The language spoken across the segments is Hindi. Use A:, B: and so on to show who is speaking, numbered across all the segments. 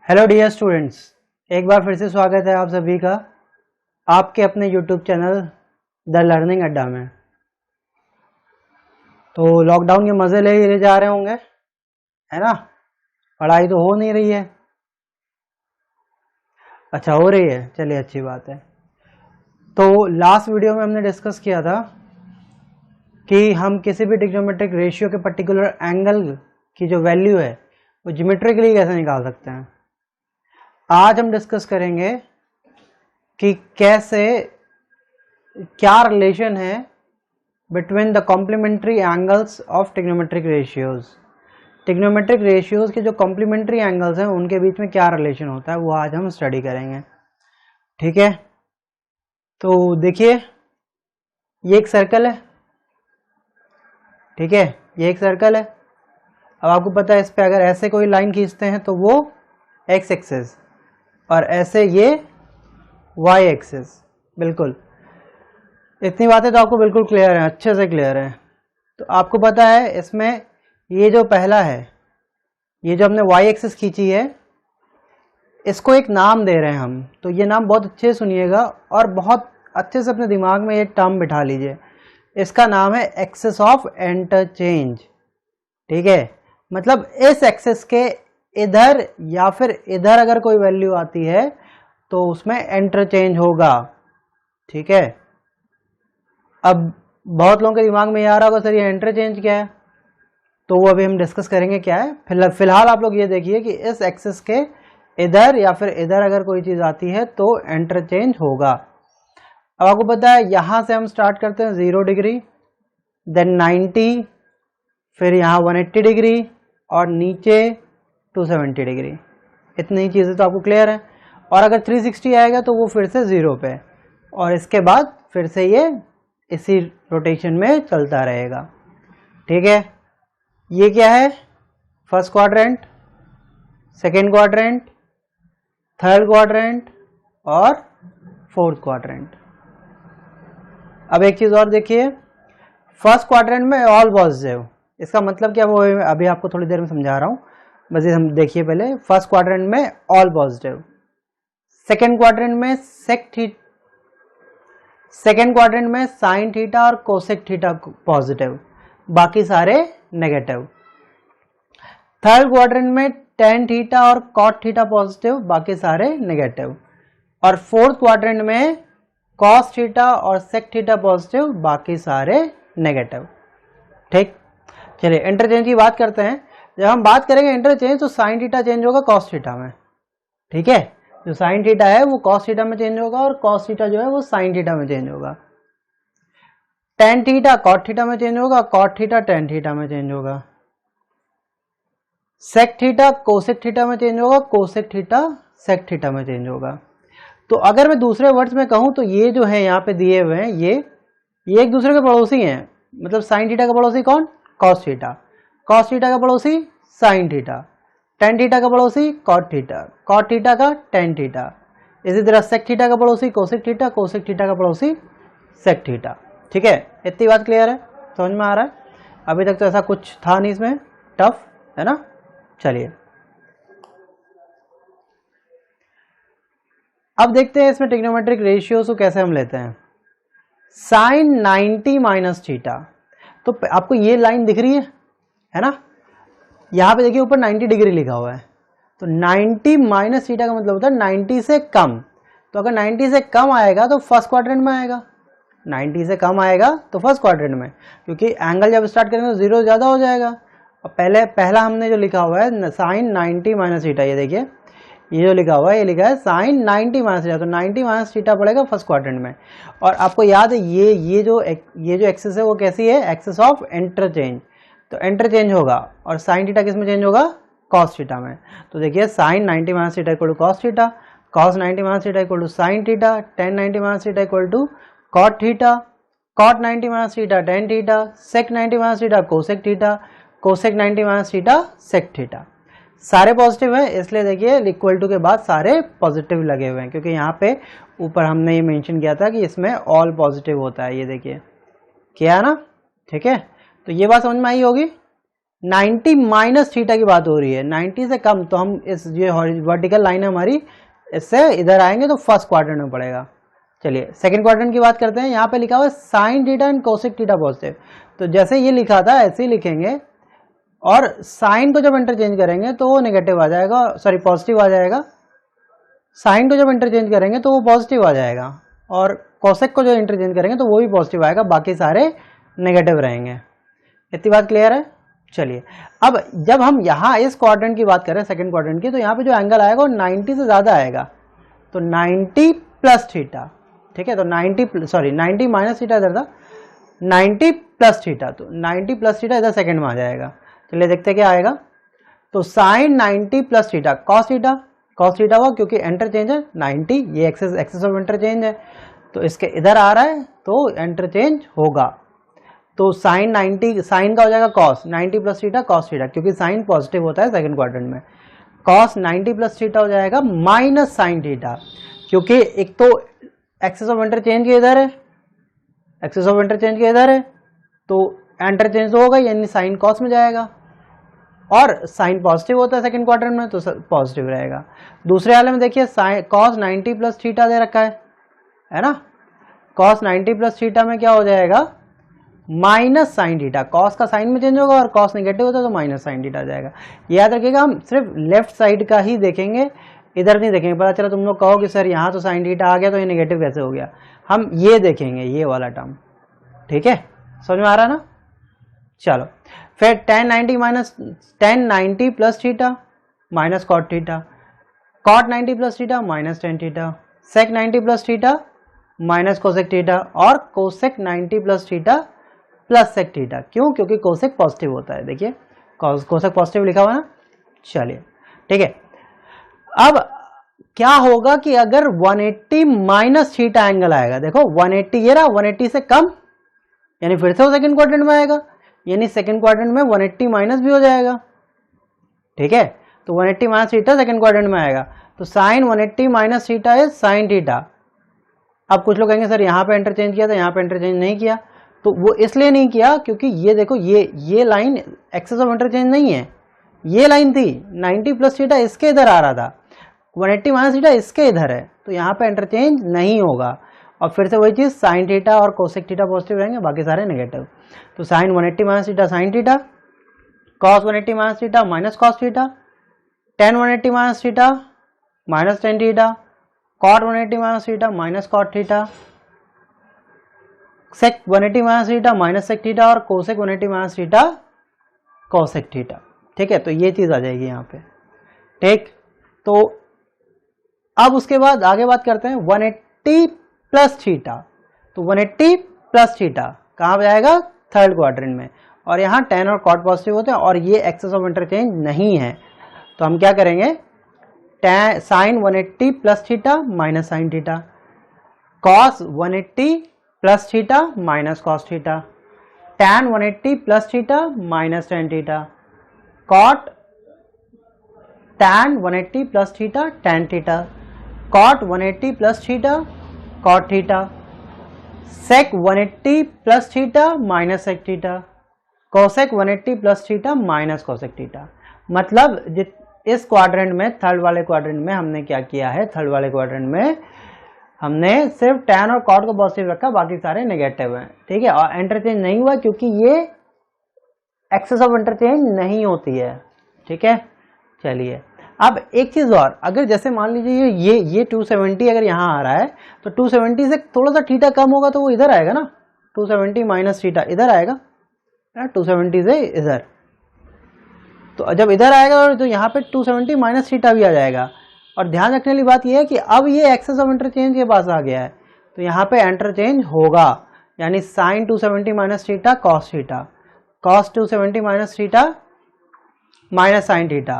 A: हेलो डियर स्टूडेंट्स, एक बार फिर से स्वागत है आप सभी का आपके अपने यूट्यूब चैनल द लर्निंग अड्डा में। तो लॉकडाउन के मज़े ले जा रहे होंगे, है ना। पढ़ाई तो हो नहीं रही है। अच्छा, हो रही है, चलिए अच्छी बात है। तो लास्ट वीडियो में हमने डिस्कस किया था कि हम किसी भी ट्रिग्नोमेट्रिक रेशियो के पर्टिकुलर एंगल की जो वैल्यू है वो ज्योमेट्रिकली कैसे निकाल सकते हैं। आज हम डिस्कस करेंगे कि कैसे क्या रिलेशन है between the complementary angles of trigonometric ratios. Trigonometric ratios के जो कॉम्प्लीमेंट्री एंगल्स हैं उनके बीच में क्या रिलेशन होता है वो आज हम स्टडी करेंगे। ठीक है, तो देखिए ये एक सर्कल है। ठीक है, ये एक सर्कल है। अब आपको पता है इस पे अगर ऐसे कोई लाइन खींचते हैं तो वो एक्स एक्सिस और ऐसे ये वाई एक्सिस। बिल्कुल, इतनी बातें तो आपको बिल्कुल क्लियर है, अच्छे से क्लियर है। तो आपको पता है इसमें ये जो पहला है, ये जो हमने वाई एक्सिस खींची है, इसको एक नाम दे रहे हैं हम। तो ये नाम बहुत अच्छे से सुनिएगा और बहुत अच्छे से अपने दिमाग में ये टर्म बिठा लीजिए। इसका नाम है एक्सिस ऑफ इंटरचेंज। ठीक है, मतलब इस एक्सिस के इधर या फिर इधर अगर कोई वैल्यू आती है तो उसमें इंटरचेंज होगा। ठीक है, अब बहुत लोगों के दिमाग में ये आ रहा होगा सर ये इंटरचेंज क्या है, तो वो अभी हम डिस्कस करेंगे क्या है। फिलहाल आप लोग ये देखिए कि इस एक्सिस के इधर या फिर इधर अगर कोई चीज आती है तो इंटरचेंज होगा। अब आपको पता है यहां से हम स्टार्ट करते हैं 0 डिग्री, देन 90, फिर यहाँ 180 डिग्री और नीचे 270 डिग्री। इतनी ही चीज़ें तो आपको क्लियर है। और अगर 360 आएगा तो वो फिर से 0 पे और इसके बाद फिर से ये इसी रोटेशन में चलता रहेगा। ठीक है, ये क्या है, first quadrant, second quadrant, third quadrant और फोर्थ क्वाड्रेंट। अब एक चीज़ और देखिए, फर्स्ट क्वाड्रेंट में ऑल पॉजिटिव, इसका मतलब क्या वो अभी आपको थोड़ी देर में समझा रहा हूँ, बस ये हम देखिए पहले। फर्स्ट क्वाड्रेंट में ऑल पॉजिटिव, सेकेंड क्वाड्रेंट में सेकेंड क्वाड्रेंट में साइन थीटा और कोसेक थीटा पॉजिटिव, बाकी सारे नेगेटिव। थर्ड क्वाड्रेंट में टेन थीटा और कॉट थीटा पॉजिटिव, बाकी सारे नेगेटिव। और फोर्थ क्वाड्रेंट में कॉस थीटा और सेक थीटा पॉजिटिव, बाकी सारे नेगेटिव। ठीक, चलिए इंटरचेंज की बात करते हैं। जब हम बात करेंगे इंटरचेंज तो साइन थीटा चेंज होगा कॉस थीटा में। ठीक है, जो साइन थीटा है वो कॉस थीटा में चेंज होगा और कॉस थीटा जो है वो साइन थीटा में चेंज होगा। टेन थीटा कॉट थीटा में चेंज होगा, कॉट थीटा टेन थीटा में चेंज होगा। सेक थीटा कोसेक थीटा में चेंज होगा, कोसेक थीटा सेक थीटा में चेंज होगा। तो अगर मैं दूसरे वर्ड्स में कहूं तो ये जो है यहाँ पे दिए हुए हैं ये एक दूसरे के पड़ोसी हैं। मतलब साइन थीटा का पड़ोसी कौन, कॉस थीटा, कॉस थीटा का पड़ोसी साइन थीटा, टेन थीटा का पड़ोसी कॉट थीटा, कॉट थीटा का टेन थीटा। इसी तरह सेक थीटा का पड़ोसी कोसेक थीटा, कोसेक थीटा का पड़ोसी सेक थीटा। ठीक है, इतनी बात क्लियर है, समझ में आ रहा है। अभी तक तो ऐसा कुछ था नहीं इसमें टफ, है ना। चलिए अब देखते हैं इसमें ट्रिग्नोमेट्रिक रेशियोज को कैसे हम लेते हैं। साइन 90 माइनस थीटा, तो आपको ये लाइन दिख रही है ना। यहाँ पे देखिए ऊपर 90 डिग्री लिखा हुआ है, तो 90 माइनस थीटा का मतलब होता है 90 से कम। तो अगर 90 से कम आएगा तो फर्स्ट क्वाड्रेंट में आएगा, 90 से कम आएगा तो फर्स्ट क्वाड्रेंट में, क्योंकि एंगल जब स्टार्ट करेंगे तो 0 ज़्यादा हो जाएगा। और पहला हमने जो लिखा हुआ है साइन 90 माइनस थीटा, ये देखिए ये जो लिखा हुआ है ये लिखा है साइन 90 माइनस थीटा, तो 90 माइनस थीटा पड़ेगा फर्स्ट क्वाड्रेंट में। और आपको याद है ये जो एक्सिस है वो कैसी है, एक्सिस ऑफ इंटरचेंज। तो इंटरचेंज होगा और साइन थीटा किस में चेंज होगा, कॉस थीटा में। तो देखिए sine 90 minus theta equal to cos theta, cos 90 minus theta equal to sine theta, tan 90 minus theta equal to cot theta, cot 90 minus theta tan theta, sec 90 minus theta cosec theta, cosec 90 minus theta sec theta. सारे पॉजिटिव है इसलिए देखिए इक्वल टू के बाद सारे पॉजिटिव लगे हुए हैं, क्योंकि यहाँ पे ऊपर हमने ये मेंशन किया था कि इसमें ऑल पॉजिटिव होता है। ये देखिए क्या है ना। ठीक है, तो ये बात समझ में आई होगी। 90 माइनस थीटा की बात हो रही है, 90 से कम, तो हम इस ये वर्टिकल लाइन है हमारी, इससे इधर आएंगे तो फर्स्ट क्वाड्रेंट में पड़ेगा। चलिए सेकंड क्वाड्रेंट की बात करते हैं। यहाँ पे लिखा हुआ है sine theta and cosec theta positive, तो जैसे ये लिखा था ऐसे ही लिखेंगे, और साइन को जब इंटरचेंज करेंगे तो वो नेगेटिव आ जाएगा, सॉरी पॉजिटिव आ जाएगा। साइन को जब इंटरचेंज करेंगे तो वो पॉजिटिव आ जाएगा, और कोसेक को जो इंटरचेंज करेंगे तो वो भी पॉजिटिव आएगा, बाकी सारे नेगेटिव रहेंगे। इतनी बात क्लियर है। चलिए अब जब हम यहाँ इस क्वाड्रेंट की बात करें, सेकंड क्वाड्रेंट की, तो यहाँ पे जो एंगल आएगा वो 90 से ज्यादा आएगा, तो 90 प्लस थीटा, ठीक है। तो 90 माइनस थीटा इधर था, 90 प्लस थीटा, तो 90 प्लस थीटा इधर सेकंड में आ जाएगा। चलिए देखते क्या आएगा। तो sine 90 plus theta cos theta हुआ, क्योंकि इंटरचेंज है 90, ये एक्सेस ऑफ इंटरचेंज है, तो इसके इधर आ रहा है तो इंटरचेंज होगा। तो साइन 90, साइन का हो जाएगा cos 90 plus theta cos theta, क्योंकि साइन पॉजिटिव होता है सेकंड क्वाड्रेंट में। कॉस 90 प्लस थीटा हो जाएगा माइनस साइन थीटा, क्योंकि एक तो एक्सेस ऑफ इंटरचेंज के इधर है, एक्सेस ऑफ इंटरचेंज के इधर है, तो इंटरचेंज होगा यानी साइन कॉस में जाएगा, और साइन पॉजिटिव होता है सेकंड क्वाड्रेंट में तो पॉजिटिव रहेगा। दूसरे वाले में देखिए कॉस 90 प्लस थीटा दे रखा है ना। कॉस 90 प्लस थीटा में क्या हो जाएगा, माइनस साइन थीटा, कॉस का साइन में चेंज होगा और कॉस नेगेटिव होता है तो माइनस साइन थीटा आ जाएगा। याद रखिएगा हम सिर्फ लेफ्ट साइड का ही देखेंगे, इधर नहीं देखेंगे। पता चला तुम लोग कहो कि सर यहाँ तो साइन थीटा आ गया तो ये नेगेटिव कैसे हो गया, हम ये देखेंगे, ये वाला टर्म, ठीक है, समझ में आ रहा है ना। चलो फिर tan 90 plus theta minus cot theta, cot 90 plus theta minus tan theta, sec 90 plus theta minus cosec theta, और cosec 90 plus theta plus sec theta. क्यों, क्योंकि कोसेक पॉजिटिव होता है, देखिए कोसेक पॉजिटिव लिखा हुआ है ना। चलिए ठीक है, अब क्या होगा कि अगर 180 माइनस थीटा एंगल आएगा, देखो 180 ये रहा, 180 से कम, यानी फिर से वो सेकंड क्वाड्रेंट में आएगा, यानी सेकंड क्वाड्रेंट में 180 माइनस भी हो जाएगा, ठीक है। तो 180 माइनस थीटा सेकंड क्वाड्रेंट में आएगा, तो साइन 180 माइनस थीटा है साइन थीटा। अब कुछ लोग कहेंगे सर यहाँ पे इंटरचेंज किया था, यहाँ पे इंटरचेंज नहीं किया, तो वो इसलिए नहीं किया क्योंकि ये देखो ये लाइन एक्सेस ऑफ इंटरचेंज नहीं है, ये लाइन थी 90 प्लस थीटा इसके इधर आ रहा था, 180 माइनस थीटा इसके इधर है, तो यहाँ पे इंटरचेंज नहीं होगा। और फिर से वही चीज साइन थीटा और कोसेक थीटा पॉजिटिव रहेंगे, बाकी सारे नेगेटिव। तो sine 180 minus theta sine theta, cos 180 minus theta minus cos theta, tan 180 minus theta minus tan theta, cot 180 minus theta minus cot theta, sec 180 minus theta minus sec theta, और cosec 180 minus theta cosec theta, ठीक है। तो ये चीज आ जाएगी यहाँ पे, ठीक। तो अब उसके बाद आगे बात करते हैं 180 प्लस थीटा, तो 180 प्लस थीटा कहाँ पे आएगा, थर्ड क्वाड्रेंट में, और यहाँ टेन और कॉट पॉजिटिव होते हैं और ये एक्सेस ऑफ इंटरचेंज नहीं है, तो हम क्या करेंगे, sine 180 plus theta minus sine theta, cos 180 plus theta minus cos theta, tan 180 plus theta minus tan theta, cot tan 180 plus theta tan theta, cot 180 plus theta cot theta, sec 180 plus theta minus sec theta, cosec 180 plus theta minus cosec theta. मतलब इस क्वाड्रेंट में, थर्ड वाले क्वाड्रेंट में हमने क्या किया है, थर्ड वाले क्वाड्रेंट में हमने सिर्फ टैन और कॉट को पॉजिटिव रखा, बाकी सारे नेगेटिव हैं, ठीक है। और इंटरचेंज नहीं हुआ क्योंकि ये एक्सेस ऑफ इंटरचेंज नहीं होती है, ठीक है। चलिए अब एक चीज और, अगर जैसे मान लीजिए ये 270 अगर यहाँ आ रहा है, तो 270 से थोड़ा सा थीटा कम होगा तो वो इधर आएगा ना, 270 माइनस थीटा इधर आएगा, 270 से इधर, तो जब इधर आएगा तो यहाँ पे 270 माइनस थीटा भी आ जाएगा। और ध्यान रखने वाली बात यह है कि अब ये एक्सेस ऑफ इंटरचेंज के पास आ गया है, तो यहाँ पे इंटरचेंज होगा, यानी sine 270 minus theta cos theta, cos 270 minus theta minus sine theta,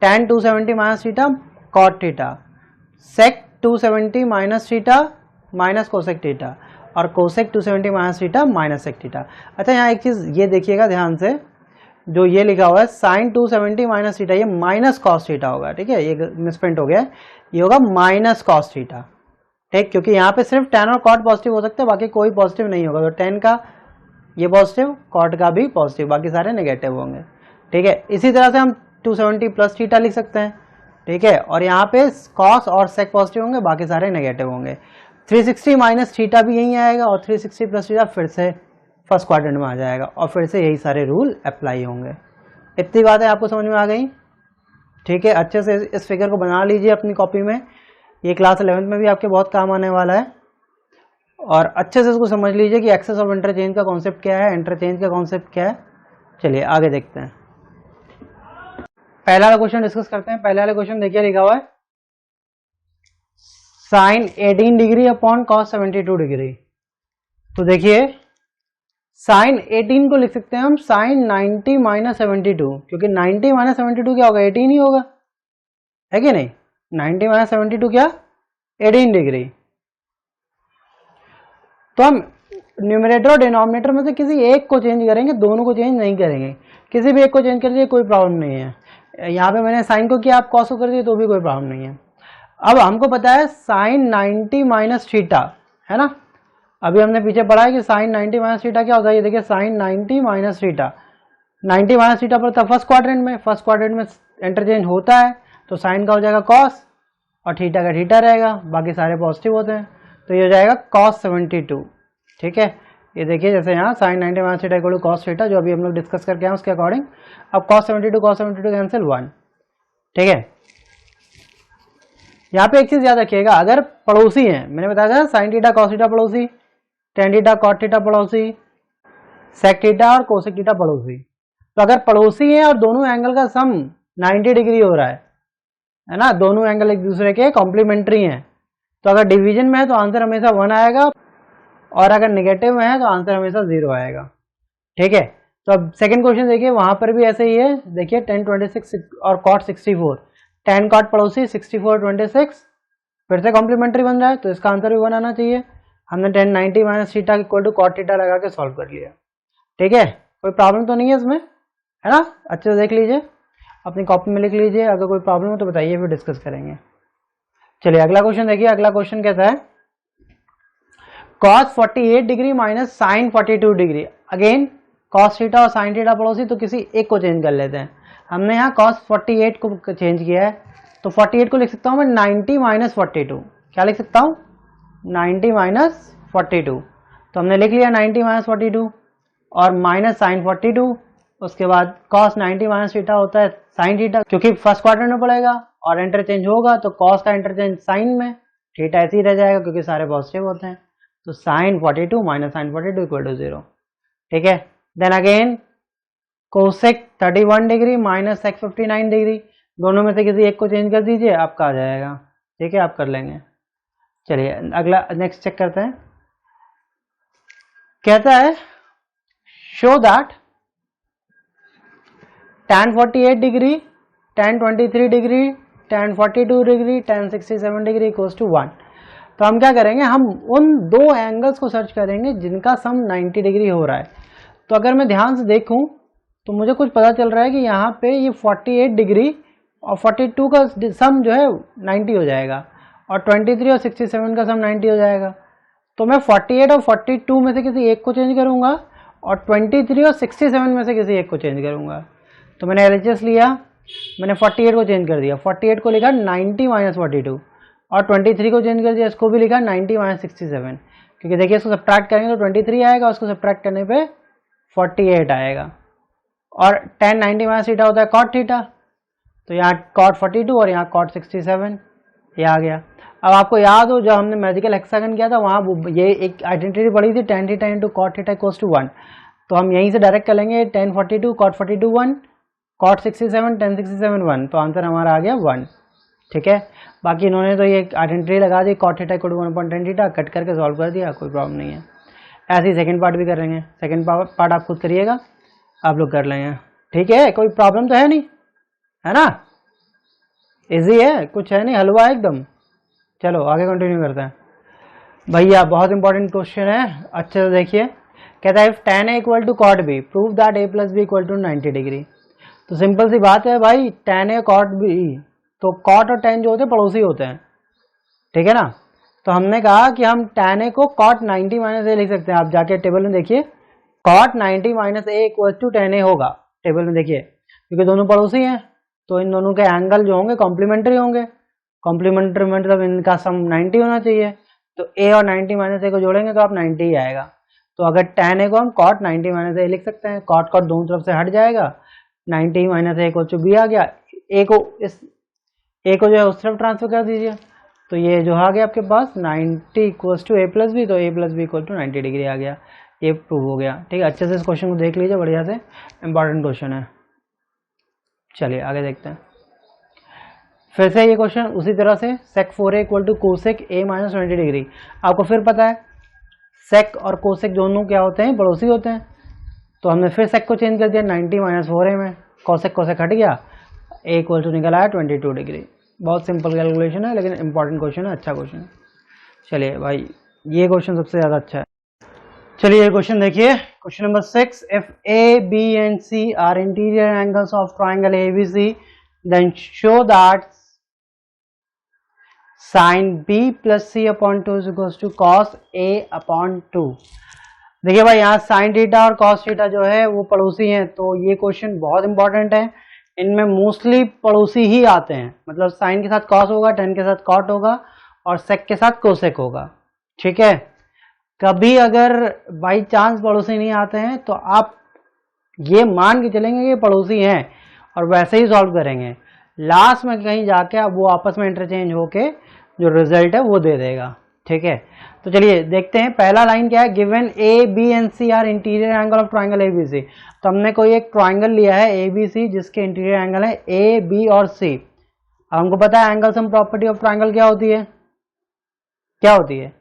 A: tan 270 minus theta cot theta, sec 270 minus theta minus cosec theta, और cosec 270 minus theta minus sec theta. अच्छा यहाँ एक चीज ये देखिएगा ध्यान से, जो ये लिखा हुआ है साइन 270 माइनस थीटा, ये माइनस कॉस थीटा होगा, ठीक है, ये मिसप्रिंट हो गया, ये होगा माइनस कॉस थीटा, ठीक, क्योंकि यहाँ पे सिर्फ tan और कॉट पॉजिटिव हो सकते हैं, बाकी कोई पॉजिटिव नहीं होगा, तो tan का ये पॉजिटिव, कॉट का भी पॉजिटिव, बाकी सारे नेगेटिव होंगे। ठीक है। इसी तरह से हम 270 प्लस थीटा लिख सकते हैं, ठीक है। और यहाँ पे कॉस और सेक पॉजिटिव होंगे, बाकी सारे नेगेटिव होंगे। 360 माइनस थीटा भी यहीं आएगा और 360 प्लस थीटा फिर से फर्स्ट क्वाड्रेंट में आ जाएगा और फिर से यही सारे रूल अप्लाई होंगे। इतनी बातें आपको समझ में आ गई, ठीक है। अच्छे से इस फिगर को बना लीजिए अपनी कॉपी में, ये क्लास 11th में भी आपके बहुत काम आने वाला है। और अच्छे से इसको समझ लीजिए कि एक्सेस ऑफ इंटरचेंज का कॉन्सेप्ट क्या है, इंटरचेंज का कॉन्सेप्ट क्या है। चलिए आगे देखते हैं, पहला वाला क्वेश्चन डिस्कस करते हैं। पहला वाला क्वेश्चन देखिए लिखा हुआ है sine 18 degree upon cos 72 degree. तो देखिए साइन 18 को लिख सकते हैं हम साइन 90 माइनस 72, क्योंकि 90 माइनस 72 क्या होगा, 18 ही होगा, है कि नहीं। 90 माइनस 72 क्या, 18 डिग्री। तो हम न्यूमरेटर और डिनोमिनेटर में से किसी एक को चेंज करेंगे, दोनों को चेंज नहीं करेंगे। किसी भी एक को चेंज कर दिए कोई प्रॉब्लम नहीं है। यहाँ पे मैंने साइन को किया, आप कॉस को कर दिए तो भी कोई प्रॉब्लम नहीं है। अब हमको पता है साइन 90 माइनस थीटा, है ना। अभी हमने पीछे पढ़ा है कि साइन 90 माइनस थीटा क्या होता है। ये देखिए sine 90 minus theta, 90 minus theta पर था फर्स्ट क्वाड्रेंट में, फर्स्ट क्वाड्रेंट में इंटरचेंज होता है तो साइन का हो जाएगा कॉस और थीटा का थीटा रहेगा, बाकी सारे पॉजिटिव होते हैं, तो ये हो जाएगा कॉस 72, ठीक है। ये देखिए जैसे यहाँ sine 90 minus theta equal to cos theta, जो अभी हम लोग डिस्कस करके आए उसके अकॉर्डिंग। अब कॉस 72 कैंसिल 1, ठीक है। यहाँ पे एक चीज याद रखिएगा, अगर पड़ोसी हैं, मैंने बताया था साइन थीटा कॉस थीटा पड़ोसी, टेन थीटा कॉट थीटा पड़ोसी, सेक थीटा और कोसेक थीटा पड़ोसी। तो अगर पड़ोसी हैं और दोनों एंगल का सम 90 डिग्री हो रहा है ना, दोनों एंगल एक दूसरे के कॉम्प्लीमेंट्री हैं, तो अगर डिवीजन में है तो आंसर हमेशा 1 आएगा, और अगर नेगेटिव में है तो आंसर हमेशा 0 आएगा, ठीक है। तो अब सेकंड क्वेश्चन देखिए, वहां पर भी ऐसे ही है। देखिए tan 26 और cot 64, tan cot पड़ोसी 64 26 फिर से कॉम्प्लीमेंट्री बन रहा है, तो इसका आंसर भी 1 आना चाहिए। हमने tan 90 minus theta equal to cot theta लगा के सॉल्व कर लिया, ठीक है। कोई प्रॉब्लम तो नहीं है इसमें, है ना। अच्छे से देख लीजिए, अपनी कॉपी में लिख लीजिए, अगर कोई प्रॉब्लम हो तो बताइए, फिर डिस्कस करेंगे। चलिए अगला क्वेश्चन देखिए। अगला क्वेश्चन कहता है cos 48 degree minus sine 42 degree. Again cos theta और साइन थीटा पड़ोसी, तो किसी एक को चेंज कर लेते हैं। हमने यहाँ cos 48 को चेंज किया है, तो 48 को लिख सकता हूँ मैं 90 माइनस 42। क्या लिख सकता हूँ, 90 माइनस 42। तो हमने लिख लिया 90 माइनस 42 और माइनस साइन 42, उसके बाद cos 90 माइनस थीटा होता है साइन थीटा, क्योंकि फर्स्ट क्वाड्रेंट में पड़ेगा और इंटरचेंज होगा तो cos का इंटरचेंज साइन में, थीटा ऐसे ही रह जाएगा क्योंकि सारे पॉजिटिव होते हैं। तो sine 42 minus sine 42 equal to 0, ठीक है। Then again cosec 31 degree minus sec 59 degree, दोनों में से किसी एक को चेंज कर दीजिए, आपका आ जाएगा, ठीक है, आप कर लेंगे। चलिए अगला नेक्स्ट चेक करते हैं। कहता है show that tan 48 degree, tan 23 degree, tan 42 degree, tan 67 degree equals to 1। तो हम क्या करेंगे, हम उन दो एंगल्स को सर्च करेंगे जिनका सम 90 डिग्री हो रहा है। तो अगर मैं ध्यान से देखूं तो मुझे कुछ पता चल रहा है कि यहाँ पे ये 48 डिग्री और 42 का सम जो है 90 हो जाएगा, और 23 और 67 का सम 90 हो जाएगा। तो मैं 48 और 42 में से किसी एक को चेंज करूंगा और 23 और 67 में से किसी एक को चेंज करूंगा। तो मैंने LHS लिया, मैंने 48 को चेंज कर दिया, 48 को लिखा 90 माइनस 42 और 23 को चेंज कर दिया, इसको भी लिखा 90 माइनस 67, क्योंकि देखिए इसको सब्ट्रैक्ट करेंगे तो 23 आएगा, उसको सब्ट्रैक्ट करने पे 48 आएगा। और tan 90 माइनस थीटा होता है cot थीटा, तो यहाँ cot 42 और यहाँ cot 67, ये आ गया। अब आपको याद हो जब हमने मैजिकल हेक्सागन किया था वहाँ ये एक आइडेंटिटी पड़ी थी tan theta into cot theta equals to 1, तो हम यहीं से डायरेक्ट कर लेंगे tan 42 cot 42 1, cot 67 tan 67 1, तो आंसर हमारा आ गया 1, ठीक है। बाकी इन्होंने तो ये आइडेंटिटी लगा दी cot theta equal to 1/tan theta, cut करके सॉल्व कर दिया, कोई प्रॉब्लम नहीं है। ऐसे ही सेकंड पार्ट भी करेंगे, सेकंड पार्ट आप खुद करिएगा, आप लोग कर लेंगे, ठीक है। कोई प्रॉब्लम तो है नहीं, है ना, इजी है, कुछ है नहीं, हलवा है एकदम। चलो आगे कंटिन्यू करते हैं भैया, बहुत इंपॉर्टेंट क्वेश्चन है, अच्छे से देखिए। कहता है tan a equal to cot b prove that a plus B equal to 90 degree. तो सिंपल सी बात है भाई, tan a cot b, तो cot और tan जो होते हैं पड़ोसी होते हैं, ठीक है ना। तो हमने कहा कि हम tan a को cot 90 माइनस a लिख सकते हैं। आप जाके टेबल में देखिए, cot 90 minus a equal to tan a होगा, टेबल में देखिए। क्योंकि दोनों पड़ोसी हैं, तो इन दोनों के एंगल जो होंगे कॉम्प्लीमेंट्री होंगे। कॉम्प्लीमेंट्री मतलब इनका सम 90 होना चाहिए। तो a और 90 माइनस ए को जोड़ेंगे तो आप 90 ही आएगा। तो अगर tan a को हम cot 90 माइनस ए लिख सकते हैं, cot cot दोनों तरफ से हट जाएगा, 90 माइनस ए को b आ गया, a को जो है उस तरफ ट्रांसफर कर दीजिए, तो ये जो आ गया आपके पास 90 equals to a plus B, तो a plus B equal to 90 degree आ गया। ये प्रूव हो गया। ठीक है, अच्छे से इस क्वेश्चन को देख लीजिए, बढ़िया से इंपॉर्टेंट क्वेश्चन है। चलिए आगे देखते हैं। फिर से ये क्वेश्चन उसी तरह से sec 4a equal to cosec a minus 20 degree. आपको फिर पता है sec और कोसेक दोनों क्या होते हैं, पड़ोसी होते हैं। तो हमने फिर sec को चेंज कर दिया 90 माइनस 4a में, कोसेक कोसेक हट गया, a इक्वल टू निकल आया 22 डिग्री। बहुत सिंपल कैलकुलेशन है, लेकिन इंपॉर्टेंट क्वेश्चन है, अच्छा क्वेश्चन है। चलिए भाई, ये क्वेश्चन सबसे ज़्यादा अच्छा है। चलिए ये क्वेश्चन देखिए, question number 6, if a, b and c are interior angles of triangle ABC, then show that sin b plus c upon 2 is equals to cos a upon 2। देखिए भाई, यहाँ sin थीटा और cos थीटा जो है वो पड़ोसी हैं, तो ये क्वेश्चन बहुत इंपॉर्टेंट है। इनमें मोस्टली पड़ोसी ही आते हैं, मतलब sin के साथ cos होगा, tan के साथ cot होगा और sec के साथ cosec होगा। ठीक है, कभी अगर बाई चांस पड़ोसी नहीं आते हैं तो आप ये मान के चलेंगे कि पड़ोसी हैं और वैसे ही सॉल्व करेंगे। लास्ट में कहीं जाके अब वो आपस में इंटरचेंज होके जो रिजल्ट है वो दे देगा। ठीक है, तो चलिए देखते हैं। पहला लाइन क्या है, given A B and C are interior angle of triangle ABC. तो हमने कोई एक ट्राइंगल लिया है एबीसी जिसके इंटीरियर एंगल है ए बी और सी। अब हमको पता है angle sum property of triangle क्या होती है, क्या होती है,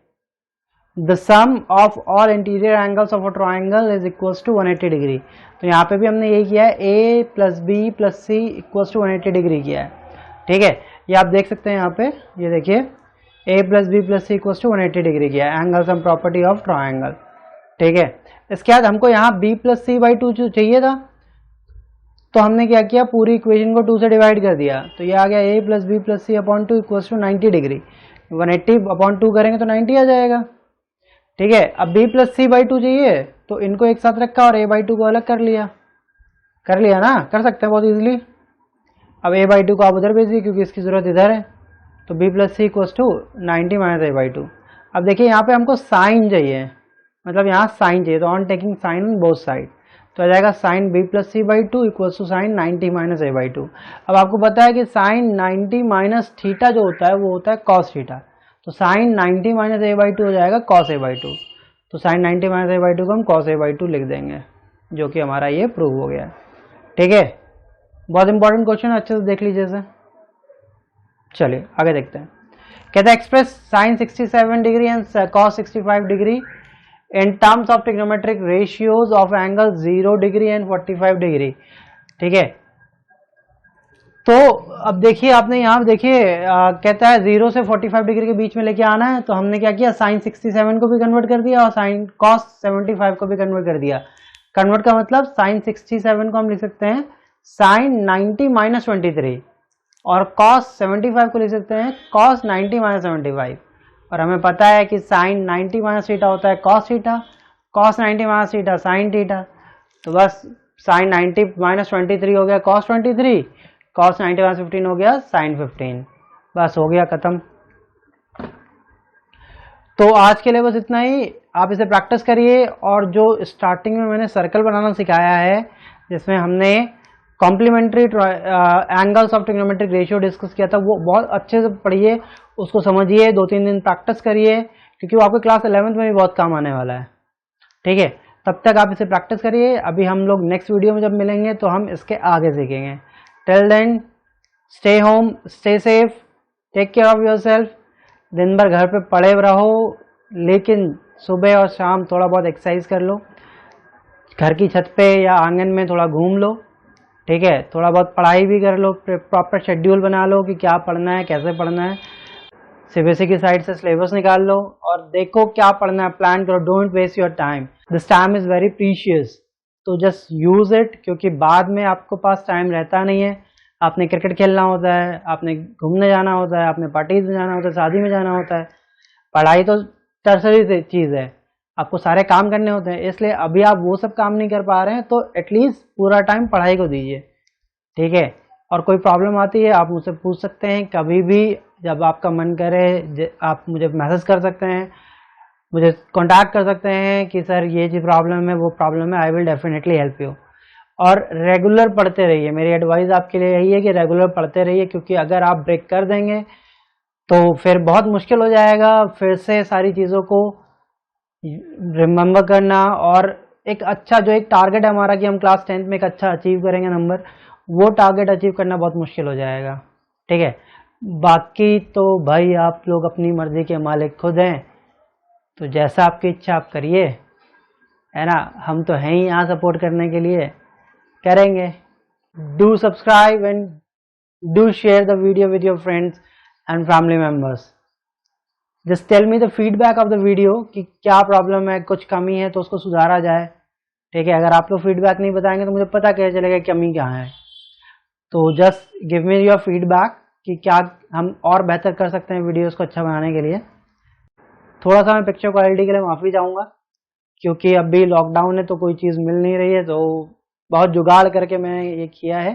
A: the sum of all interior angles of a triangle is equals to 180 degree. तो यहाँ पे भी हमने यही किया है, A plus B plus C equals to 180 degree किया है। ठीक है, ये आप देख सकते हैं यहाँ पे, ये देखिए a plus B plus C equals to 180 degree किया है, angle sum property of triangle. ठीक है, इसके बाद हमको यहाँ b प्लस सी बाई 2 चाहिए था, तो हमने क्या किया, पूरी इक्वेशन को 2 से डिवाइड कर दिया, तो ये आ गया a plus B plus C upon 2 equals to 90 degree. 180 upon 2 करेंगे तो 90 आ जाएगा। ठीक है, अब b प्लस सी बाई 2 चाहिए, तो इनको एक साथ रखा और a बाई 2 को अलग कर लिया ना, कर सकते हैं बहुत इजीली। अब a बाई 2 को आप उधर भेज दिए क्योंकि इसकी जरूरत इधर है, तो b plus C equals to 90 minus a by 2। अब देखिए यहाँ पे हमको साइन चाहिए, मतलब यहाँ साइन चाहिए, तो on taking sine on both side, तो आ जाएगा sine b plus C by 2 equals to sine 90 minus a by 2। अब आपको पता है कि साइन 90 माइनस थीटा जो होता है वो होता है कॉस थीटा, तो साइन 90 माइनस a बाई 2 हो जाएगा कॉस a बाई 2। तो साइन 90 माइनस a बाई 2 को हम कॉस a बाई 2 लिख देंगे, जो कि हमारा ये प्रूव हो गया। ठीक है, बहुत इंपॉर्टेंट क्वेश्चन है, अच्छे से देख लीजिए इसे। चलिए आगे देखते हैं। कहता है express sine 67 degree and cos 65 degree in terms of trigonometric ratios of angle 0 degree and 45 degree. ठीक है, तो अब देखिए आपने यहाँ देखिए कहता है 0 से 45 डिग्री के बीच में लेके आना है, तो हमने क्या किया, साइन 67 को भी कन्वर्ट कर दिया और साइन कॉस 75 को भी कन्वर्ट कर दिया। कन्वर्ट का मतलब साइन 67 को हम लिख सकते हैं साइन 90 माइनस 23 और कॉस 75 को लिख सकते हैं कॉस 90 माइनस 75। और हमें पता है कि साइन 90 माइनस थीटा होता है cos theta, cos 90 minus theta sine theta, तो बस साइन 90 माइनस 23 हो गया कॉस 23, कॉस 90 माइनस 15 हो गया साइन 15। बस हो गया खत्म। तो आज के लिए बस इतना ही, आप इसे प्रैक्टिस करिए। और जो स्टार्टिंग में मैंने सर्कल बनाना सिखाया है, जिसमें हमने complementary angles of trigonometric ratio discuss किया था, वो बहुत अच्छे से पढ़िए, उसको समझिए, 2-3 दिन प्रैक्टिस करिए, क्योंकि वो आपके क्लास 11th में भी बहुत काम आने वाला है। ठीक है, तब तक आप इसे प्रैक्टिस करिए। अभी हम लोग नेक्स्ट वीडियो में जब मिलेंगे तो हम इसके आगे सीखेंगे। Till then stay home, stay safe, take care of yourself. दिन भर घर पे पड़े रहो, लेकिन सुबह और शाम थोड़ा बहुत एक्सरसाइज कर लो, घर की छत पे या आंगन में थोड़ा घूम लो। ठीक है, थोड़ा बहुत पढ़ाई भी कर लो, प्रॉपर शेड्यूल बना लो कि क्या पढ़ना है, कैसे पढ़ना है। सीबीएसई की साइड से सिलेबस निकाल लो और देखो क्या पढ़ना है, प्लान करो। Don't waste your time, this time is very precious, तो जस्ट यूज इट, क्योंकि बाद में आपको पास टाइम रहता नहीं है। आपने क्रिकेट खेलना होता है, आपने घूमने जाना होता है, आपने पार्टीज में जाना होता है, शादी में जाना होता है। पढ़ाई तो टर्सरी चीज़ है, आपको सारे काम करने होते हैं, इसलिए अभी आप वो सब काम नहीं कर पा रहे हैं, तो एटलीस्ट पूरा टाइम पढ़ाई को दीजिए। ठीक है। और कोई प्रॉब्लम आती है आप मुझसे पूछ सकते हैं कभी भी, जब आपका मन करे आप मुझे मैसेज कर सकते हैं, मुझे कांटेक्ट कर सकते हैं कि सर ये जो प्रॉब्लम है वो प्रॉब्लम है, I will definitely help you. और रेगुलर पढ़ते रहिए, मेरी एडवाइस आपके लिए यही है कि रेगुलर पढ़ते रहिए, क्योंकि अगर आप ब्रेक कर देंगे तो फिर बहुत मुश्किल हो जाएगा फिर से सारी चीज़ों को रिमेम्बर करना। और एक अच्छा जो एक टारगेट है हमारा कि हम क्लास 10th में एक अच्छा अचीव करेंगे नंबर, वो टारगेट अचीव करना बहुत मुश्किल हो जाएगा, ठीक है। बाकी तो भाई आप लोग अपनी मर्जी के मालिक खुद हैं, तो जैसा आपकी इच्छा आप करिए, है ना। हम तो हैं ही यहाँ सपोर्ट करने के लिए, करेंगे। Do subscribe and do share the video with your friends and family members. Just tell me the feedback of the video कि क्या प्रॉब्लम है, कुछ कमी है तो उसको सुधारा जाए, ठीक है। अगर आप लोग फीडबैक नहीं बताएंगे तो मुझे पता कैसे चलेगा कमी कहाँ है। तो just give me your feedback कि क्या हम और बेहतर कर सकते हैं वीडियोस को अच्छा बनाने के लिए। थोड़ा सा मैं पिक्चर क्वालिटी के लिए माफ़ी चाहूँगा, क्योंकि अभी लॉकडाउन है तो कोई चीज़ मिल नहीं रही है, तो बहुत जुगाड़ करके मैंने ये किया है।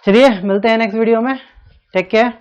A: चलिए मिलते हैं नेक्स्ट वीडियो में, टेक केयर।